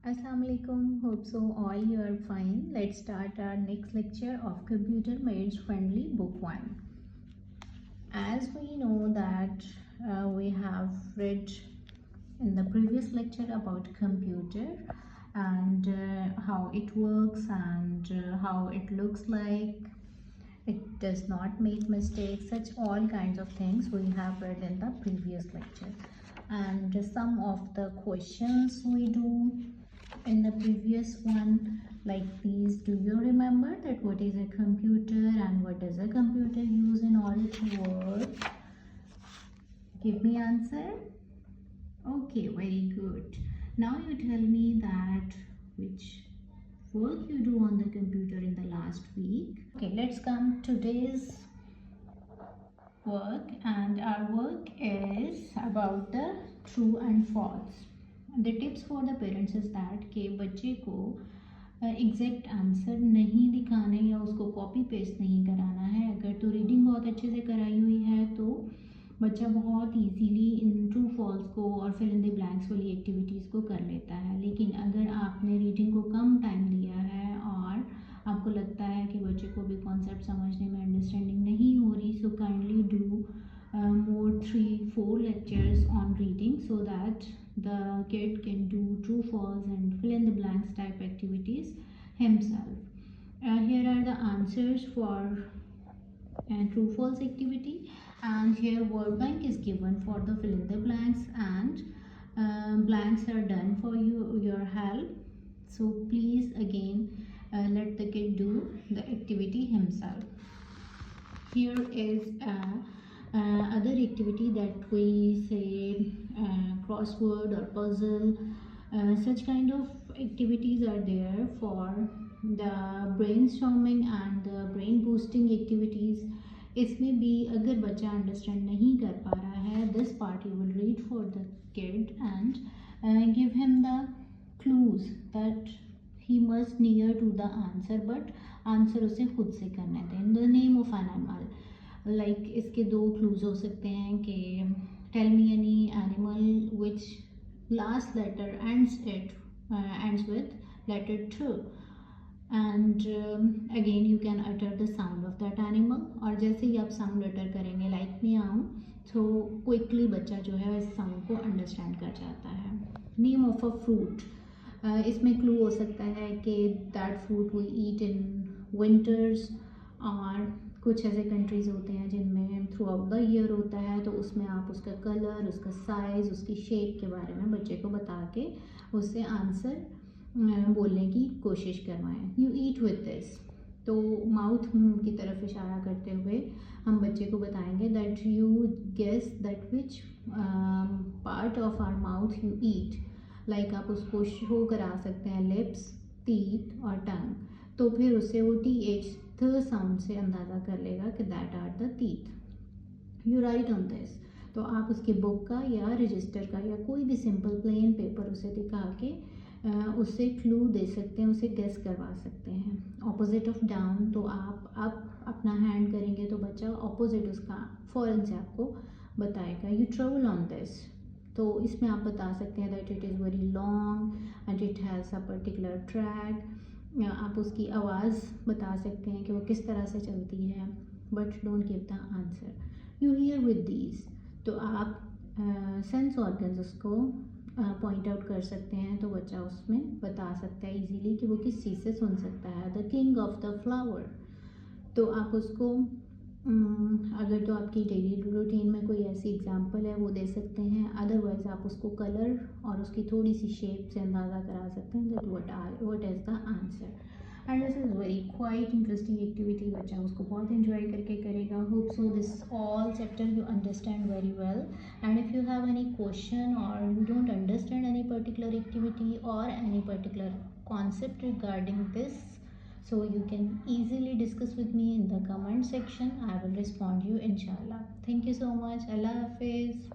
Assalamu alaikum. Hope so all you are fine. Let's start our next lecture of Computer Mates Friendly Book 1. As we know that we have read in the previous lecture about computer and how it works and how it looks like. It does not make mistakes, such all kinds of things we have read in the previous lecture. And some of the questions we do in the previous one like these. Do you remember that what is a computer and what does a computer use in order to work? Give me answer. Okay, very good. Now you tell me that which work you do on the computer in the last week. Okay, let's come today's work, and our work is about the true and false. The tips for the parents is that के बच्चे को exact answer नहीं दिखाने या उसको copy paste नहीं कराना है. अगर तो रीडिंग बहुत अच्छे से कराई हुई है तो बच्चा बहुत इजीली इन ट्रू फॉल्स को और फिल इन द ब्लैंक्स वाली एक्टिविटीज़ को कर लेता है. लेकिन अगर आपने रीडिंग को कम टाइम दिया है और आपको लगता है कि बच्चे को भी कॉन्सेप्ट समझने में अंडरस्टैंडिंग नहीं हो रही, so kindly do more 3-4 lectures on reading so that the kid can do true false and fill in the blanks type activities himself. Here are the answers for true false activity, and here word bank is given for the fill in the blanks, and blanks are done for your help. So please again let the kid do the activity himself. Here is other activity that we say crossword or puzzle. Such kind of activities are there for the brainstorming and the brain boosting activities. इसमें भी अगर बच्चा understand नहीं कर पा रहा है, this part you will read for the kid and give him the clues that he must near to the answer, but answer उसे खुद से करने दें. The name of an animal, like इसके दो clues हो सकते हैं कि tell me any animal which last letter ends with letter T, and again you can utter the sound of that animal. और जैसे ही आप sound utter करेंगे like meow, तो quickly बच्चा जो है इस sound को understand कर जाता है. Name of a fruit, इसमें क्लू हो सकता है कि that fruit we eat in winters, और कुछ ऐसे कंट्रीज़ होते हैं जिनमें थ्रू आउट द ईयर होता है, तो उसमें आप उसका कलर, उसका साइज़, उसकी शेप के बारे में बच्चे को बता के उससे आंसर बोलने की कोशिश करवाएं. यू ईट विथ दिस, तो माउथ की तरफ इशारा करते हुए हम बच्चे को बताएंगे that you guess that which part of our mouth you eat. Like आप उसको शो करा सकते हैं लिप्स, टीथ और टंग, तो फिर उससे वो TH थ साउंड से अंदाज़ा कर लेगा कि that are the teeth. You write on this, तो आप उसके बुक का या रजिस्टर का या कोई भी सिंपल प्लेन पेपर उसे दिखा के उससे क्लू दे सकते हैं, उसे गेस करवा सकते हैं. ऑपोजिट ऑफ डाउन, तो आप अपना हैंड करेंगे तो बच्चा ऑपोजिट उसका फ़ौरन से आपको बताएगा. यू ट्रेवल ऑन दिस, तो इसमें आप बता सकते हैं that it is very long and it has a particular track. आप उसकी आवाज़ बता सकते हैं कि वो किस तरह से चलती है, but don't give the answer. You here with these, तो आप सेंस ऑर्गन्स उसको पॉइंट आउट कर सकते हैं, तो बच्चा उसमें बता सकता है इजीली कि वो किस चीज़ से सुन सकता है. The king of the flower, तो आप उसको अगर तो आपकी डेली रूटीन में कोई ऐसी एग्जांपल है वो दे सकते हैं, अदरवाइज़ आप उसको कलर और उसकी थोड़ी सी शेप से अंदाज़ा करा सकते हैं that what is the answer. And this is very quite interesting activity, बच्चा उसको बहुत इंजॉय करके करेगा. Hope so this all chapter you understand very well, and if you have any question और you don't understand any particular activity और any particular concept regarding this, so you can easily discuss with me in the comment section. I will respond you inshallah. Thank you so much. Allah Hafiz.